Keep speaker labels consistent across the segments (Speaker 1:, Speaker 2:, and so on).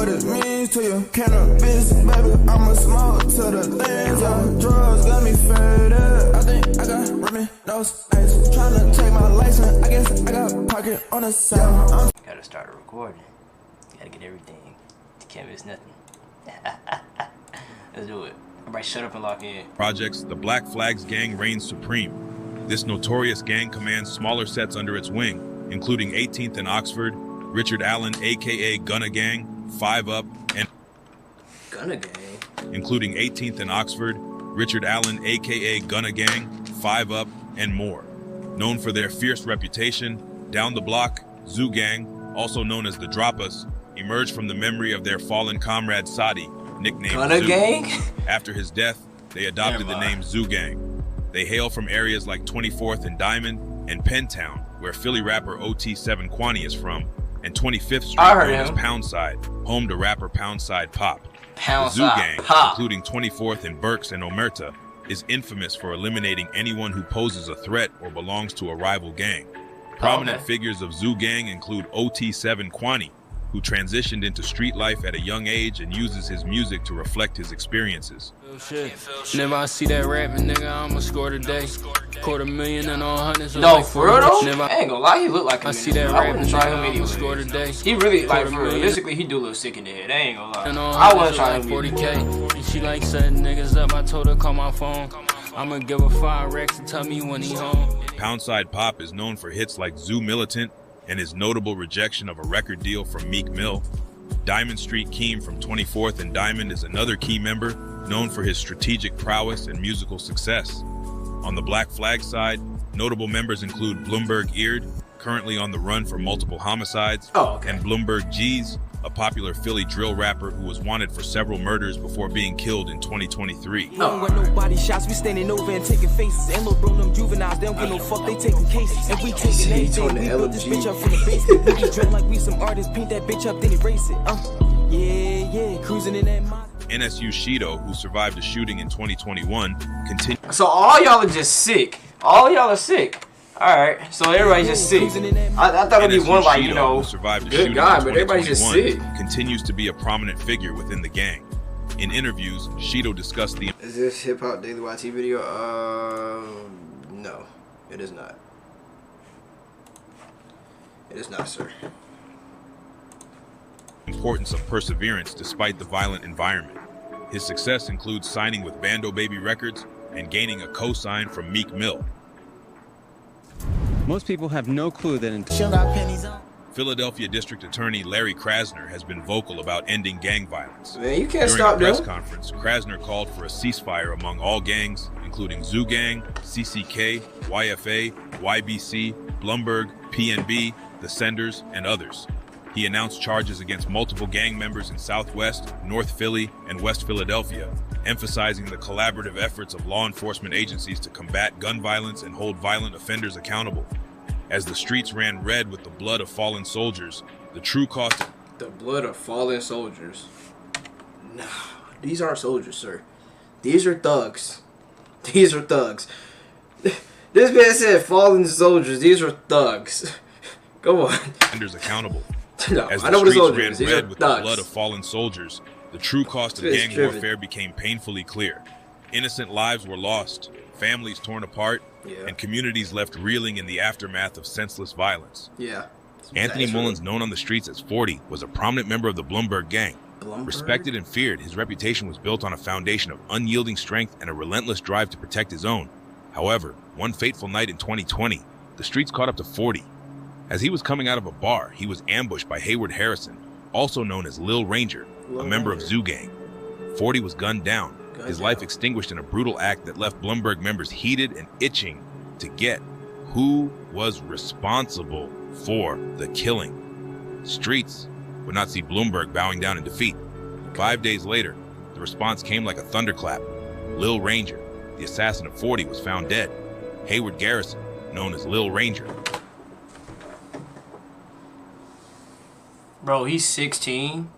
Speaker 1: what it means to you. Cannabis, baby, I'ma smoke to the things. Drugs got me fed up. I think I got rimming nose ice. Tryna take my license. I guess I got pocket on the side.
Speaker 2: Gotta start recording. Gotta get everything. Can't miss nothing. Let's do it. Everybody shut up and lock in.
Speaker 3: Projects, the Black Flags gang reigns supreme. This notorious gang commands smaller sets under its wing, including 18th and Oxford, Richard Allen, aka Gunna Gang, 5 Up, and
Speaker 2: Gunna Gang?
Speaker 3: Including 18th and Oxford, Richard Allen, aka Gunna Gang, 5 Up, and more. Known for their fierce reputation, Down the Block, Zoo Gang, also known as the Droppas, emerged from the memory of their fallen comrade Sadi, nicknamed
Speaker 2: Gunna
Speaker 3: Zoo.
Speaker 2: Gang?
Speaker 3: After his death, they adopted the name Zoo Gang. They hail from areas like 24th and Diamond and Pentown, where Philly rapper OT7 Kwani is from, and 25th Street known as Poundside, home to rapper Poundside Pop. The Zoo Gang, including 24th and Berks and Omerta, is infamous for eliminating anyone who poses a threat or belongs to a rival gang. Prominent figures of Zoo Gang include OT7 Kwani, who transitioned into street life at a young age and uses his music to reflect his experiences.
Speaker 4: Never I see that rapping nigga, I'ma score today. $250,000 and all hundreds.
Speaker 2: No, for real though? I ain't gonna lie, he look like him.
Speaker 4: I see that rapping
Speaker 2: try him
Speaker 4: anyway. Score today.
Speaker 2: He really, like, for realistically, he do look sick in the head. I ain't gonna lie. I wasn't trying to
Speaker 4: 40K. And she like setting niggas up. I told her call my phone. I'ma give her 5 racks and tell me when he home.
Speaker 3: Poundside Pop is known for hits like Zoo Militant and his notable rejection of a record deal from Meek Mill. Diamond Street Keem from 24th and Diamond is another key member, known for his strategic prowess and musical success. On the Black Flag side, notable members include Bloomberg Eared, currently on the run for multiple homicides, and Bloomberg G's, a popular Philly drill rapper who was wanted for several murders before being killed in 2023.
Speaker 5: When nobody shots, we standing over and taking faces. And little bro, them juveniles, they don't give no fuck, they taking cases. And we taking anything, we built this bitch up from the basement. We drill like we some artists, paint that bitch up, then erase it. Yeah, cruising in that mod.
Speaker 3: NSU Shido, who survived a shooting in 2021, continued.
Speaker 2: So all y'all are just sick. All y'all are sick. Alright, so everybody's just sick. I thought it'd be one like, you know, good guy, but everybody's just sick.
Speaker 3: Continues to be a prominent figure within the gang. In interviews, Shido discussed the...
Speaker 2: Is this Hip Hop Daily YT video? No, it is not. It is not, sir.
Speaker 3: Importance of perseverance despite the violent environment. His success includes signing with Bando Baby Records and gaining a co-sign from Meek Mill.
Speaker 6: Most people have no clue that in
Speaker 3: Philadelphia District Attorney Larry Krasner has been vocal about ending gang violence.
Speaker 2: Man, you can't
Speaker 3: During
Speaker 2: stop
Speaker 3: a press
Speaker 2: them.
Speaker 3: conference, Krasner called for a ceasefire among all gangs, including Zoo Gang, CCK, YFA, YBC, Bloomberg, PNB, The Senders, and others. He announced charges against multiple gang members in Southwest, North Philly, and West Philadelphia, emphasizing the collaborative efforts of law enforcement agencies to combat gun violence and hold violent offenders accountable. As the streets ran red with the blood of fallen soldiers, the true cost...
Speaker 2: The blood of fallen soldiers. Nah, these aren't soldiers, sir. These are thugs. These are thugs. This man said fallen soldiers. These are thugs. Go on.
Speaker 3: Offenders accountable.
Speaker 2: No,
Speaker 3: As
Speaker 2: I
Speaker 3: the
Speaker 2: know what
Speaker 3: streets
Speaker 2: soldiers.
Speaker 3: ran
Speaker 2: These
Speaker 3: red
Speaker 2: are
Speaker 3: with
Speaker 2: thugs.
Speaker 3: the blood of fallen soldiers, the true cost of gang warfare became painfully clear. Innocent lives were lost, families torn apart, and communities left reeling in the aftermath of senseless violence. Anthony Mullins, known on the streets as 40, was a prominent member of the Bloomberg gang. Respected and feared, his reputation was built on a foundation of unyielding strength and a relentless drive to protect his own. However, one fateful night in 2020, the streets caught up to 40. As he was coming out of a bar, he was ambushed by Hayward Harrison, also known as Lil Ranger, a member of Zoo Gang. 40 was gunned down, his life extinguished in a brutal act that left Bloomberg members heated and itching to get who was responsible for the killing. Streets would not see Bloomberg bowing down in defeat. 5 days later, the response came like a thunderclap. Lil Ranger, the assassin of 40, was found dead. Hayward Garrison, known as Lil Ranger.
Speaker 2: Bro, he's 16.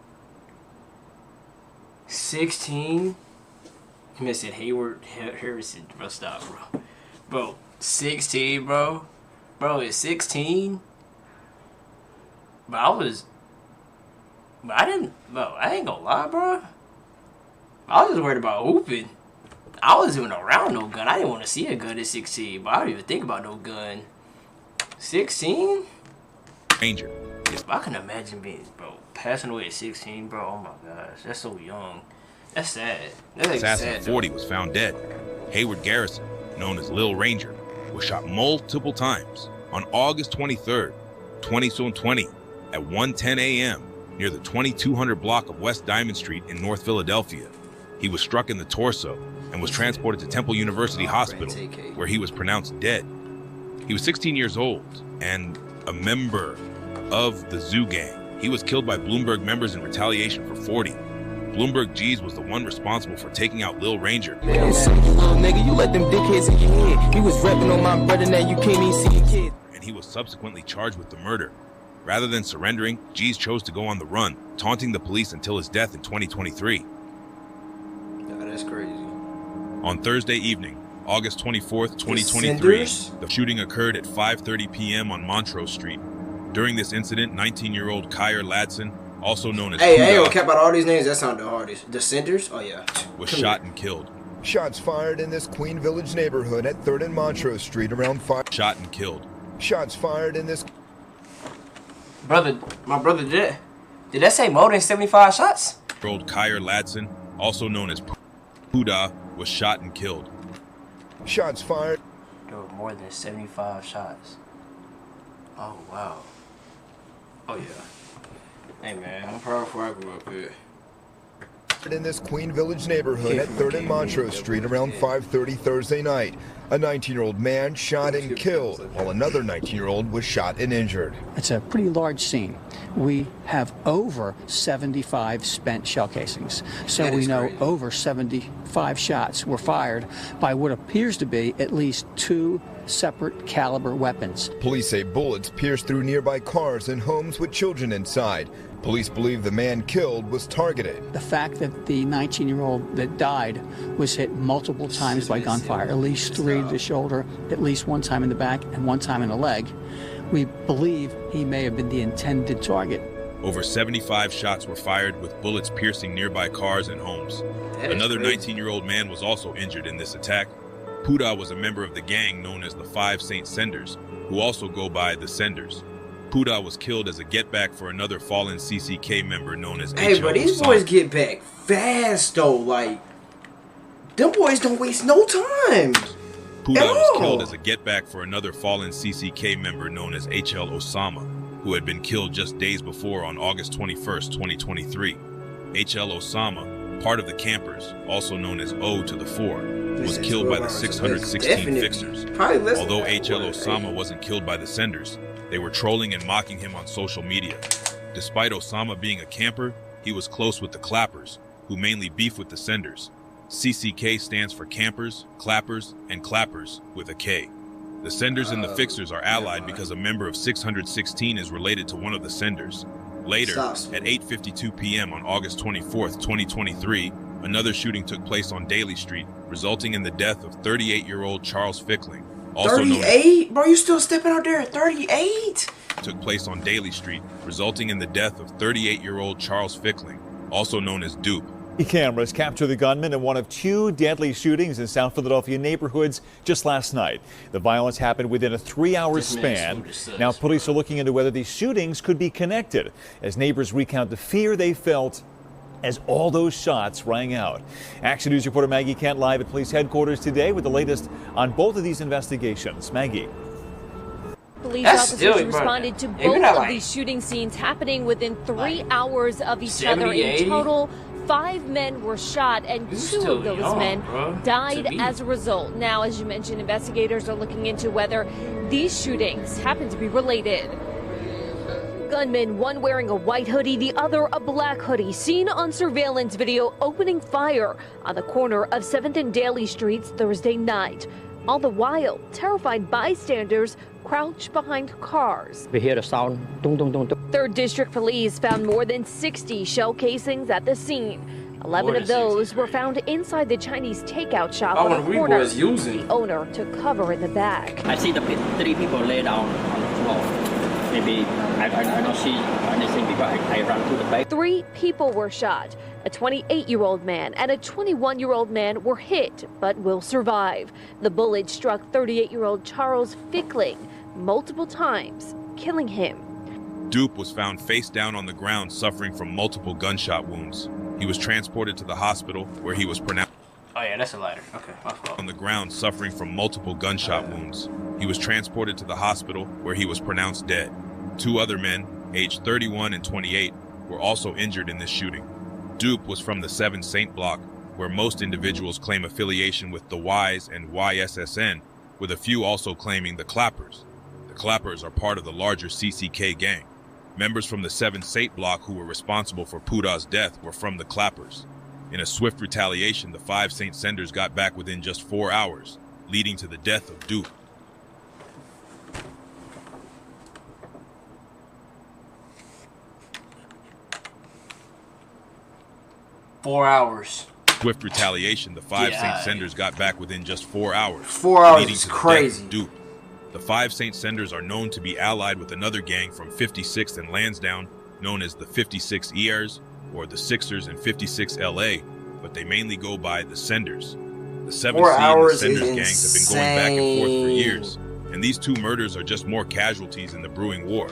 Speaker 2: 16? He missed it. Hayward Harrison. Bro, stop, bro. Bro, 16, bro. Bro, it's 16. But
Speaker 6: But I ain't gonna lie, bro. I was just worried about hooping. I wasn't even around no gun. I didn't want to see a gun at 16, but I don't even think about no gun. 16?
Speaker 3: Ranger.
Speaker 6: I can imagine being, passing away at 16, bro. Oh my gosh, that's so young. That's sad. That's
Speaker 3: Assassin 40 was found dead. Hayward Garrison, known as Lil Ranger, was shot multiple times on August 23rd, 2020 at 1:10 a.m. near the 2200 block of West Diamond Street in North Philadelphia. He was struck in the torso and was transported to Temple University Hospital, where he was pronounced dead. He was 16 years old and a member of the Zoo Gang. He was killed by Bloomberg members in retaliation for 40. Bloomberg G's was the one responsible for taking out Lil Ranger.
Speaker 5: Man, you little nigga, you let them dickheads in your head. He was rapping on my brother, now you can't even see a kid.
Speaker 3: And he was subsequently charged with the murder. Rather than surrendering, G's chose to go on the run, taunting the police until his death in 2023.
Speaker 2: That's crazy.
Speaker 3: On Thursday evening, August 24th, 2023, the shooting occurred at 5:30 p.m. on Montrose Street. During this incident, 19-year-old Kyer Ladson, also known as
Speaker 2: I ain't gonna cap out all these names. That sound the hardest. The Cinders? Oh yeah.
Speaker 3: was shot and killed.
Speaker 7: Shots fired in this Queen Village neighborhood at 3rd and Montrose Street around 5.
Speaker 3: Shot and killed.
Speaker 7: Shots fired in this.
Speaker 6: My brother did that say more than 75 shots?
Speaker 3: Old Kyer Ladson, also known as Puda, was shot and killed.
Speaker 7: Shots fired.
Speaker 6: There were more than 75 shots. Oh wow. Oh yeah. Hey man, I'm proud before I grew up here.
Speaker 7: In this Queen Village neighborhood at 3rd and Montrose Street around 5:30 Thursday night. A 19-year-old man shot and killed, while another 19-year-old was shot and injured.
Speaker 8: It's a pretty large scene. We have over 75 spent shell casings. So we know over 75 shots were fired by what appears to be at least 2 separate caliber weapons.
Speaker 7: Police say bullets pierced through nearby cars and homes with children inside. Police believe the man killed was targeted.
Speaker 8: The fact that the 19-year-old that died was hit multiple times by gunfire, at least 3 to the shoulder, at least 1 time in the back and 1 time in the leg, we believe he may have been the intended target.
Speaker 3: Over 75 shots were fired with bullets piercing nearby cars and homes. Another 19-year-old man was also injured in this attack. Puda was a member of the gang known as the 5 Saint Senders, who also go by the Senders. Puda was killed as a get-back for another fallen CCK member known as
Speaker 2: Hey, but these boys get back fast, though. Like, them boys don't waste no time.
Speaker 3: Puda was killed as a get-back for another fallen CCK member known as HL Osama, who had been killed just days before on August 21st, 2023. HL Osama, part of the campers, also known as O to the 4, was killed by the 616 Fixers. Although HL Osama wasn't killed by the Senders, they were trolling and mocking him on social media. Despite Osama being a camper, he was close with the Clappers, who mainly beef with the Senders. CCK stands for Campers, Clappers, and Clappers with a K. The Senders and the Fixers are allied because a member of 616 is related to one of the Senders. Later, at 8:52 p.m. on August 24th, 2023, another shooting took place on Daly Street, resulting in the death of 38-year-old Charles Fickling.
Speaker 2: 38? Bro, you still stepping out there at 38?
Speaker 3: Took place on Daly Street, resulting in the death of 38-year-old Charles Fickling, also known as Dupe.
Speaker 9: Cameras capture the gunman in one of 2 deadly shootings in South Philadelphia neighborhoods just last night. The violence happened within a 3-hour span. Now police are looking into whether these shootings could be connected, as neighbors recount the fear they felt as all those shots rang out. Action News reporter Maggie Kent live at police headquarters today with the latest on both of these investigations. Maggie.
Speaker 10: Police officers responded to both of these shooting scenes happening within 3 hours of each other. In total, 5 men were shot and 2 of those men died as a result. Now, as you mentioned, investigators are looking into whether these shootings happen to be related. Gunmen, one wearing a white hoodie, the other a black hoodie, seen on surveillance video opening fire on the corner of 7th and Daly Streets Thursday night. All the while, terrified bystanders crouched behind cars.
Speaker 11: We hear the sound, dong, dong, dong, dong.
Speaker 10: 3rd District Police found more than 60 shell casings at the scene. 11 of those were found inside the Chinese takeout shop on the corner. The owner took cover in the back.
Speaker 11: I see the 3 people lay down on the floor. Maybe I don't see anything because I ran to the back.
Speaker 10: 3 people were shot. A 28-year-old man and a 21-year-old man were hit, but will survive. The bullet struck 38-year-old Charles Fickling multiple times, killing him.
Speaker 3: Dupe was found face down on the ground, suffering from multiple gunshot wounds. He was transported to the hospital, where he was pronounced.
Speaker 6: Oh yeah, that's a lighter. Okay, my fault.
Speaker 3: On the ground, suffering from multiple gunshot wounds. He was transported to the hospital, where he was pronounced dead. 2 other men, aged 31 and 28, were also injured in this shooting. Dupe was from the 7 Saint block, where most individuals claim affiliation with the Ys and YSSN, with a few also claiming the Clappers. The Clappers are part of the larger CCK gang. Members from the 7 Saint block who were responsible for Puda's death were from the Clappers. In a swift retaliation, the 5 Saint senders got back within just 4 hours, leading to the death of Dupe. Swift retaliation, the 5 Saint senders got back within just 4 hours.
Speaker 2: 4 hours
Speaker 3: leading
Speaker 2: is
Speaker 3: to the
Speaker 2: crazy.
Speaker 3: death of Dupe. The 5 Saint senders are known to be allied with another gang from 56th and Lansdowne, known as the 56 ERs, or the Sixers and 56 LA, but they mainly go by the Senders. The 7C and the Senders gangs have been going back and forth for years, and these 2 murders are just more casualties in the brewing war.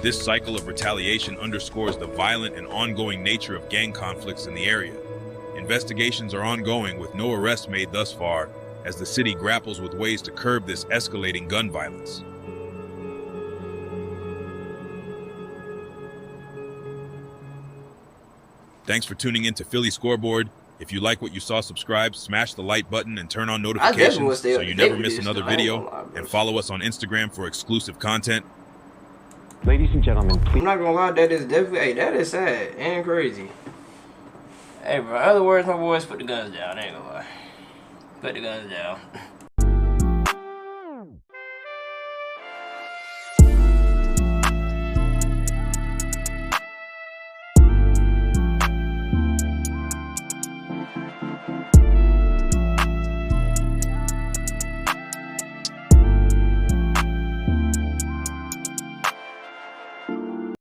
Speaker 3: This cycle of retaliation underscores the violent and ongoing nature of gang conflicts in the area. Investigations are ongoing with no arrests made thus far, as the city grapples with ways to curb this escalating gun violence. Thanks for tuning in to Philly Scoreboard. If you like what you saw, subscribe, smash the like button, and turn on notifications so you never miss another video. And follow us on Instagram for exclusive content.
Speaker 11: Ladies and gentlemen, please.
Speaker 2: I'm not gonna lie, that is definitely, hey, that is sad and crazy.
Speaker 6: Hey, bro, in other words, my boys, put the guns down. I ain't gonna lie. Put the guns down.